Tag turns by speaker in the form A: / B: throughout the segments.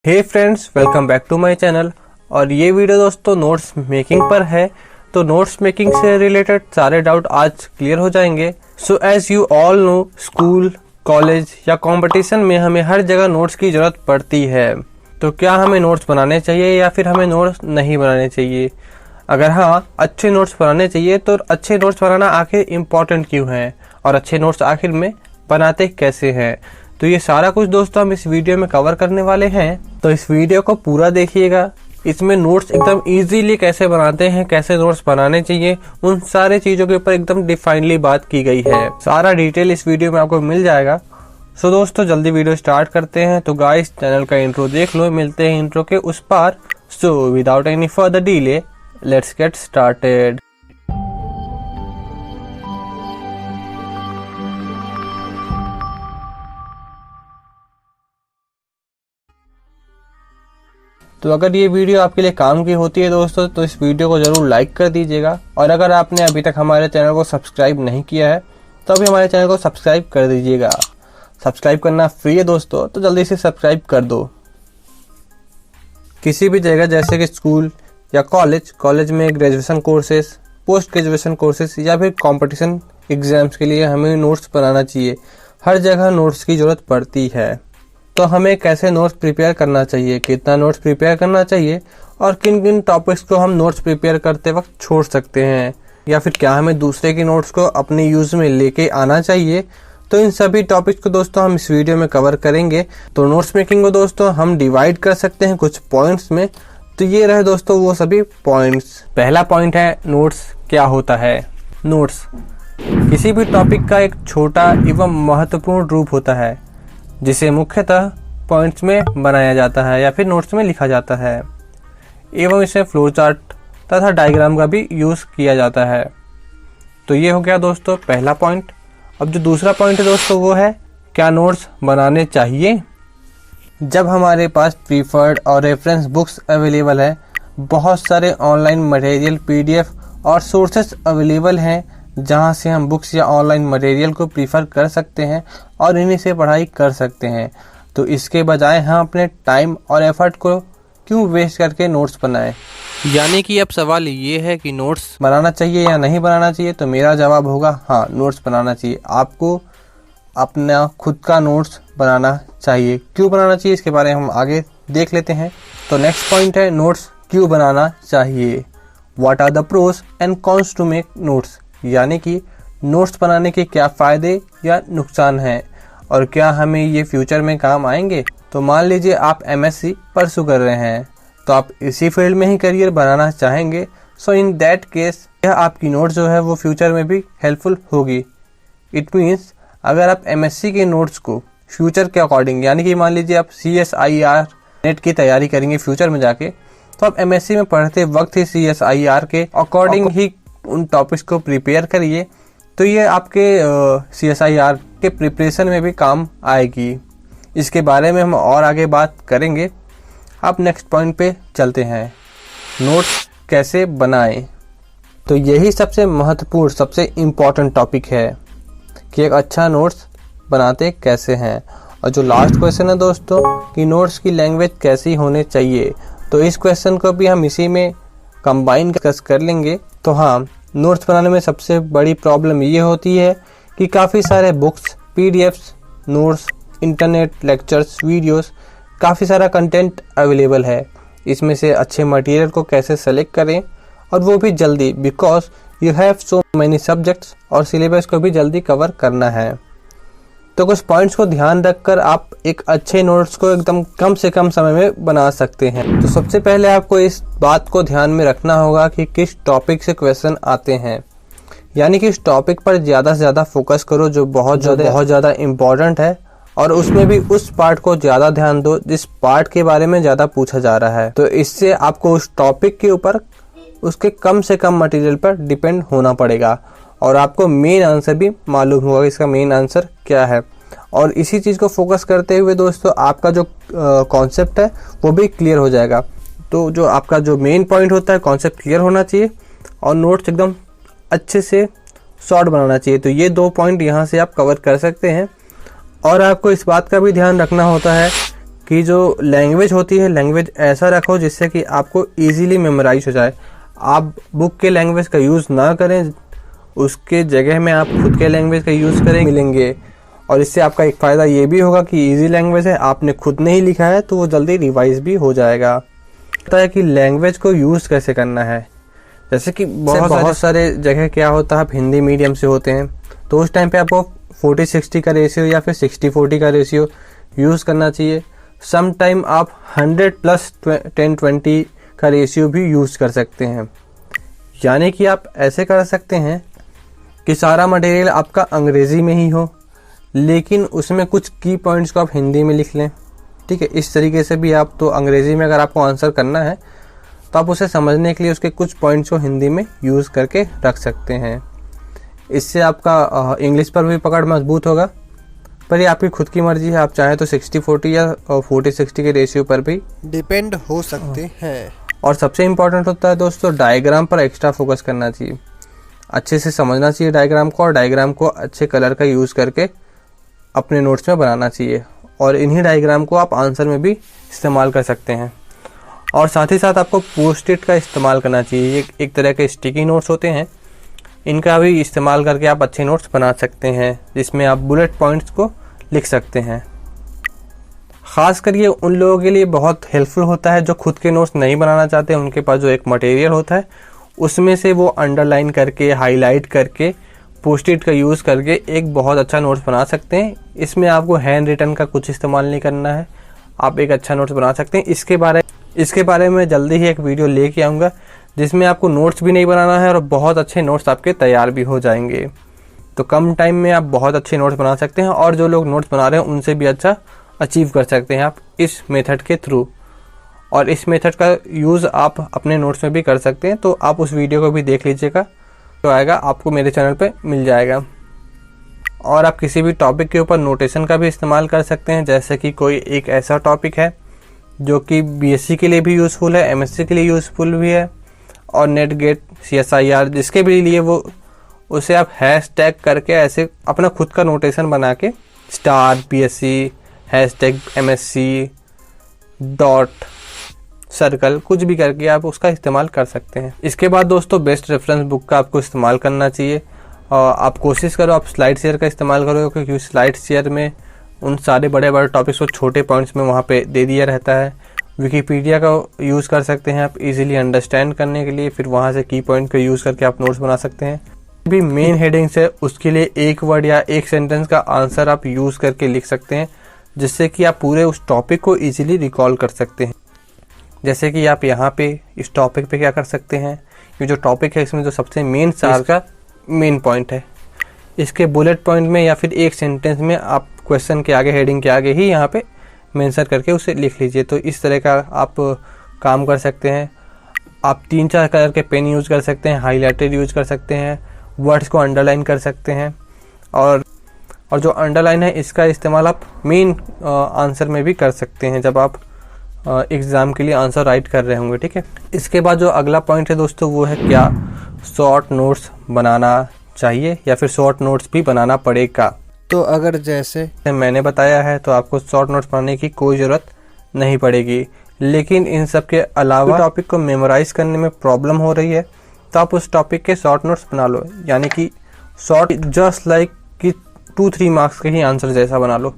A: Hey friends, welcome back to my channel. और ये video दोस्तों नोट्स मेकिंग पर है। तो नोट्स मेकिंग से रिलेटेड सारे डाउट आज क्लियर हो जाएंगे। So as you all know, school, college या कंपटीशन में हमें हर जगह नोट्स की ज़रूरत पड़ती है। तो क्या हमें नोट्स बनाने चाहिए या फिर हमें नोट्स नहीं बनाने चाहिए? अगर हाँ, अच्छे नोट्स बनाने चाहिए तो अच्छे नोट्स बनाना आखिर इम्पॉर्टेंट क्यों है और अच्छे नोट्स आखिर में बनाते कैसे हैं? तो ये सारा कुछ दोस्तों हम इस वीडियो में कवर करने वाले हैं। तो इस वीडियो को पूरा देखिएगा। इसमें नोट्स एकदम इजीली कैसे बनाते हैं, कैसे नोट्स बनाने चाहिए, उन सारे चीज़ों के ऊपर एकदम डिफाइनली बात की गई है। सारा डिटेल इस वीडियो में आपको मिल जाएगा। सो दोस्तों जल्दी वीडियो स्टार्ट करते हैं। तो गाइस, चैनल का इंट्रो देख लो, मिलते हैं इंट्रो के उस पार। So without any further delay, let's get started. तो अगर ये वीडियो आपके लिए काम की होती है दोस्तों, तो इस वीडियो को जरूर लाइक कर दीजिएगा। और अगर आपने अभी तक हमारे चैनल को सब्सक्राइब नहीं किया है तो अभी हमारे चैनल को सब्सक्राइब कर दीजिएगा। सब्सक्राइब करना फ्री है दोस्तों, तो जल्दी से सब्सक्राइब कर दो। किसी भी जगह जैसे कि स्कूल या कॉलेज में graduation courses, post graduation courses या फिर कंपटीशन एग्जाम्स के लिए हमें नोट्स बनाना चाहिए। हर जगह नोट्स की ज़रूरत पड़ती है। तो हमें कैसे नोट्स प्रिपेयर करना चाहिए, कितना नोट्स प्रिपेयर करना चाहिए और किन किन टॉपिक्स को हम नोट्स प्रिपेयर करते वक्त छोड़ सकते हैं, या फिर क्या हमें दूसरे के नोट्स को अपने यूज़ में लेके आना चाहिए, तो इन सभी टॉपिक्स को दोस्तों हम इस वीडियो में कवर करेंगे। तो नोट्स मेकिंग को दोस्तों हम डिवाइड कर सकते हैं कुछ पॉइंट्स में। तो ये रहे दोस्तों वो सभी पॉइंट्स। पहला पॉइंट है नोट्स क्या होता है। नोट्स किसी भी टॉपिक का एक छोटा एवं महत्वपूर्ण रूप होता है जिसे मुख्यतः पॉइंट्स में बनाया जाता है या फिर नोट्स में लिखा जाता है, एवं इसे फ्लो चार्ट तथा डायग्राम का भी यूज़ किया जाता है। तो ये हो गया दोस्तों पहला पॉइंट। अब जो दूसरा पॉइंट है दोस्तों वो है क्या नोट्स बनाने चाहिए। जब हमारे पास प्रीफर्ड और रेफरेंस बुक्स अवेलेबल है, बहुत सारे ऑनलाइन मटेरियल PDF और सोर्सेस अवेलेबल हैं जहां से हम बुक्स या ऑनलाइन मटेरियल को प्रीफर कर सकते हैं और इन्हीं से पढ़ाई कर सकते हैं। तो इसके बजाय हम अपने टाइम और एफर्ट को क्यों वेस्ट करके नोट्स बनाएं। यानी कि अब सवाल ये है कि नोट्स बनाना चाहिए या नहीं बनाना चाहिए। तो मेरा जवाब होगा हाँ, नोट्स बनाना चाहिए। आपको अपना खुद का नोट्स बनाना चाहिए। क्यों बनाना चाहिए इसके बारे में हम आगे देख लेते हैं। तो नेक्स्ट पॉइंट है नोट्स क्यों बनाना चाहिए। What are the pros and cons to make notes. यानी कि नोट्स बनाने के क्या फ़ायदे या नुकसान हैं और क्या हमें ये फ्यूचर में काम आएंगे। तो मान लीजिए आप MSc परसू कर रहे हैं, तो आप इसी फील्ड में ही करियर बनाना चाहेंगे। सो इन दैट केस यह आपकी नोट्स जो है वो फ्यूचर में भी हेल्पफुल होगी। इट मीन्स अगर आप MSc के नोट्स को फ्यूचर के अकॉर्डिंग, यानी कि मान लीजिए आप CSIR नेट की तैयारी करेंगे फ्यूचर में जाके, तो आप MSc में पढ़ते वक्त ही CSIR के अकॉर्डिंग ही उन टॉपिक्स को प्रिपेयर करिए। तो ये आपके CSIR के प्रिपरेशन में भी काम आएगी। इसके बारे में हम और आगे बात करेंगे। अब नेक्स्ट पॉइंट पे चलते हैं, नोट्स कैसे बनाएं। तो यही सबसे महत्वपूर्ण, सबसे इम्पॉर्टेंट टॉपिक है कि एक अच्छा नोट्स बनाते कैसे हैं। और जो लास्ट क्वेश्चन है दोस्तों कि नोट्स की लैंग्वेज कैसी होनी चाहिए, तो इस क्वेश्चन को भी हम इसी में कंबाइन कर लेंगे। तो हाँ, नोट्स बनाने में सबसे बड़ी प्रॉब्लम ये होती है कि काफ़ी सारे books, PDFs, notes, internet, lectures, videos, काफ़ी सारा कंटेंट अवेलेबल है। इसमें से अच्छे मटेरियल को कैसे सेलेक्ट करें और वो भी जल्दी, because you have so many subjects और सिलेबस को भी जल्दी कवर करना है। तो कुछ पॉइंट्स को ध्यान रखकर आप एक अच्छे नोट्स को एकदम कम से कम समय में बना सकते हैं। तो सबसे पहले आपको इस बात को ध्यान में रखना होगा कि किस टॉपिक से क्वेश्चन आते हैं। यानी कि इस टॉपिक पर ज़्यादा से ज़्यादा फोकस करो जो बहुत ज़्यादा इम्पोर्टेंट है, और उसमें भी उस पार्ट को ज़्यादा ध्यान दो जिस पार्ट के बारे में ज़्यादा पूछा जा रहा है। तो इससे आपको उस टॉपिक के ऊपर उसके कम से कम मटेरियल पर डिपेंड होना पड़ेगा और आपको मेन आंसर भी मालूम होगा इसका मेन आंसर क्या है। और इसी चीज़ को फोकस करते हुए दोस्तों आपका जो कॉन्सेप्ट है वो भी क्लियर हो जाएगा। तो जो आपका जो मेन पॉइंट होता है, कॉन्सेप्ट क्लियर होना चाहिए और नोट्स एकदम अच्छे से शॉर्ट बनाना चाहिए। तो ये 2 पॉइंट यहाँ से आप कवर कर सकते हैं। और आपको इस बात का भी ध्यान रखना होता है कि जो लैंग्वेज होती है, लैंग्वेज ऐसा रखो जिससे कि आपको इजीली मेमोराइज हो जाए। आप बुक के लैंग्वेज का यूज़ ना करें, उसके जगह में आप खुद के लैंग्वेज का यूज़ करें मिलेंगे। और इससे आपका एक फ़ायदा ये भी होगा कि इजी लैंग्वेज है, आपने खुद नहीं लिखा है तो वो जल्दी रिवाइज भी हो जाएगा। पता है कि लैंग्वेज को यूज़ कैसे करना है। जैसे कि बहुत सारे जगह क्या होता है, आप हिंदी मीडियम से होते हैं तो उस टाइम पे आपको 40-60 का रेशियो या फिर 60-40 का रेशियो यूज़ करना चाहिए। सम टाइम आप 100+10-20 का रेशियो भी यूज़ कर सकते हैं। यानी कि आप ऐसे कर सकते हैं कि सारा मटेरियल आपका अंग्रेज़ी में ही हो, लेकिन उसमें कुछ की पॉइंट्स को आप हिंदी में लिख लें। ठीक है, इस तरीके से भी आप तो अंग्रेज़ी में अगर आपको आंसर करना है तो आप उसे समझने के लिए उसके कुछ पॉइंट्स को हिंदी में यूज़ करके रख सकते हैं। इससे आपका इंग्लिश पर भी पकड़ मजबूत होगा। पर ये आपकी खुद की मर्जी है, आप चाहें तो 60-40 या 40-60 के रेशियो पर भी
B: डिपेंड हो सकते हैं।
A: और सबसे इम्पॉर्टेंट होता है दोस्तों, डायग्राम पर एक्स्ट्रा फोकस करना चाहिए। अच्छे से समझना चाहिए डायग्राम को, और डायग्राम को अच्छे कलर का यूज़ करके अपने नोट्स में बनाना चाहिए। और इन्हीं डायग्राम को आप आंसर में भी इस्तेमाल कर सकते हैं। और साथ ही साथ आपको पोस्ट इट का इस्तेमाल करना चाहिए। ये एक तरह के स्टिकी नोट्स होते हैं, इनका भी इस्तेमाल करके आप अच्छे नोट्स बना सकते हैं, जिसमें आप बुलेट पॉइंट्स को लिख सकते हैं। ख़ासकर ये उन लोगों के लिए बहुत हेल्पफुल होता है जो खुद के नोट्स नहीं बनाना चाहते। उनके पास जो एक मटेरियल होता है उसमें से वो अंडरलाइन करके, हाईलाइट करके, पोस्ट इट का यूज़ करके एक बहुत अच्छा नोट्स बना सकते हैं। इसमें आपको हैंड रिटन का कुछ इस्तेमाल नहीं करना है, आप एक अच्छा नोट्स बना सकते हैं। इसके बारे में जल्दी ही एक वीडियो लेके आऊँगा जिसमें आपको नोट्स भी नहीं बनाना है और बहुत अच्छे नोट्स आपके तैयार भी हो जाएंगे। तो कम टाइम में आप बहुत अच्छे नोट्स बना सकते हैं, और जो लोग नोट्स बना रहे हैं उनसे भी अच्छा अचीव कर सकते हैं आप इस मेथड के थ्रू। और इस मेथड का यूज़ आप अपने नोट्स में भी कर सकते हैं। तो आप उस वीडियो को भी देख लीजिएगा, तो आएगा आपको मेरे चैनल पे मिल जाएगा। और आप किसी भी टॉपिक के ऊपर नोटेशन का भी इस्तेमाल कर सकते हैं। जैसे कि कोई एक ऐसा टॉपिक है जो कि बीएससी के लिए भी यूज़फुल है, एमएससी के लिए यूज़फुल भी है, और नेट गेट, सीएसआईआर जिसके भी लिए वो, उसे आप हैशटैग करके ऐसे अपना खुद का नोटेशन बना के star BSc #MSc dot circle कुछ भी करके आप उसका इस्तेमाल कर सकते हैं। इसके बाद दोस्तों बेस्ट रेफरेंस बुक का आपको इस्तेमाल करना चाहिए। और आप कोशिश करो आप स्लाइड शेयर का इस्तेमाल करो, क्योंकि स्लाइड शेयर में उन सारे बड़े बड़े टॉपिक्स को छोटे पॉइंट्स में वहाँ पे दे दिया रहता है। विकिपीडिया का यूज़ कर सकते हैं आप इजीली अंडरस्टैंड करने के लिए, फिर वहाँ से की पॉइंट का यूज़ करके आप नोट्स बना सकते हैं। भी मेन हेडिंग्स है उसके लिए एक वर्ड या एक सेंटेंस का आंसर आप यूज़ करके लिख सकते हैं, जिससे कि आप पूरे उस टॉपिक को इजीली रिकॉल कर सकते हैं। जैसे कि आप यहाँ पे इस टॉपिक पे क्या कर सकते हैं, ये जो टॉपिक है इसमें जो सबसे मेन सार का मेन पॉइंट है, इसके बुलेट पॉइंट में या फिर एक सेंटेंस में आप क्वेश्चन के आगे, हेडिंग के आगे ही यहाँ पे मेंशन करके उसे लिख लीजिए। तो इस तरह का आप काम कर सकते हैं। आप 3-4 कलर के पेन यूज़ कर सकते हैं, हाईलाइटर यूज़ कर सकते हैं, वर्ड्स को अंडरलाइन कर सकते हैं। और जो अंडरलाइन है इसका इस्तेमाल आप मेन आंसर में भी कर सकते हैं जब आप एग्ज़ाम के लिए आंसर राइट कर रहे होंगे। ठीक है, इसके बाद जो अगला पॉइंट है दोस्तों वो है, क्या शॉर्ट नोट्स बनाना चाहिए या फिर शॉर्ट नोट्स भी बनाना पड़ेगा।
B: तो अगर जैसे
A: मैंने बताया है तो आपको शॉर्ट नोट्स बनाने की कोई ज़रूरत नहीं पड़ेगी, लेकिन इन सब के अलावा टॉपिक को मेमोराइज करने में प्रॉब्लम हो रही है तो आप उस टॉपिक के शॉर्ट नोट्स बना लो। यानी कि शॉर्ट जस्ट लाइक कि 2-3 मार्क्स के ही आंसर जैसा बना लो।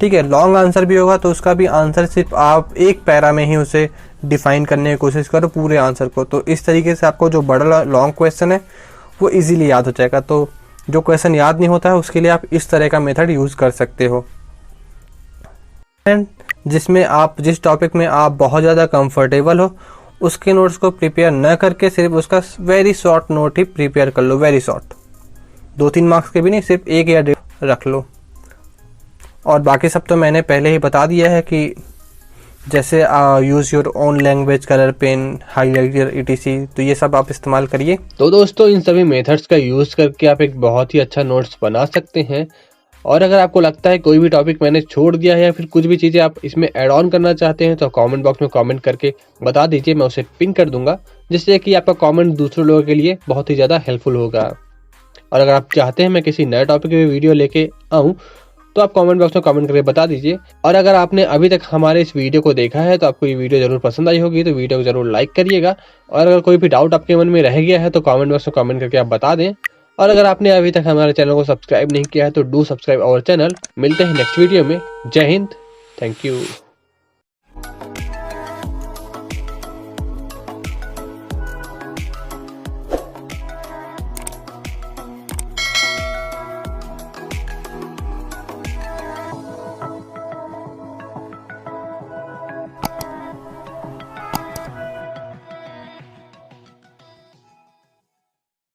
A: ठीक है, लॉन्ग आंसर भी होगा तो उसका भी आंसर सिर्फ आप एक पैरा में ही उसे डिफाइन करने की कोशिश करो पूरे आंसर को। तो इस तरीके से आपको जो बड़ा लॉन्ग क्वेश्चन है वो इजीली याद हो जाएगा। तो जो क्वेश्चन याद नहीं होता है उसके लिए आप इस तरह का मेथड यूज़ कर सकते हो, जिसमें आप जिस टॉपिक में आप बहुत ज़्यादा कंफर्टेबल हो उसके नोट्स को प्रिपेयर न करके सिर्फ उसका वेरी शॉर्ट नोट ही प्रिपेयर कर लो। वेरी शॉर्ट, 2-3 मार्क्स के भी नहीं, सिर्फ 1 या 1.5 रख लो। और बाकी सब तो मैंने पहले ही बता दिया है कि जैसे use your own language, colour pen, highlighter etc, तो ये सब आप इस्तेमाल करिए। तो दोस्तों इन सभी मेथड्स का यूज़ करके आप एक बहुत ही अच्छा नोट्स बना सकते हैं। और अगर आपको लगता है कोई भी टॉपिक मैंने छोड़ दिया है या फिर कुछ भी चीज़ें आप इसमें ऐड ऑन करना चाहते हैं तो कमेंट बॉक्स में कमेंट करके बता दीजिए, मैं उसे पिन कर दूंगा, जिससे कि आपका कमेंट दूसरे लोगों के लिए बहुत ही ज़्यादा हेल्पफुल होगा। और अगर आप चाहते हैं मैं किसी नए टॉपिक पे वीडियो लेके आऊँ तो आप कमेंट बॉक्स में कमेंट करके बता दीजिए। और अगर आपने अभी तक हमारे इस वीडियो को देखा है तो आपको ये वीडियो जरूर पसंद आई होगी, तो वीडियो को जरूर लाइक करिएगा। और अगर कोई भी डाउट आपके मन में रह गया है तो कमेंट बॉक्स में कमेंट करके आप बता दें। और अगर आपने अभी तक हमारे चैनल को सब्सक्राइब नहीं किया है तो डू सब्सक्राइब आवर चैनल। मिलते हैं नेक्स्ट वीडियो में। जय हिंद, थैंक यू।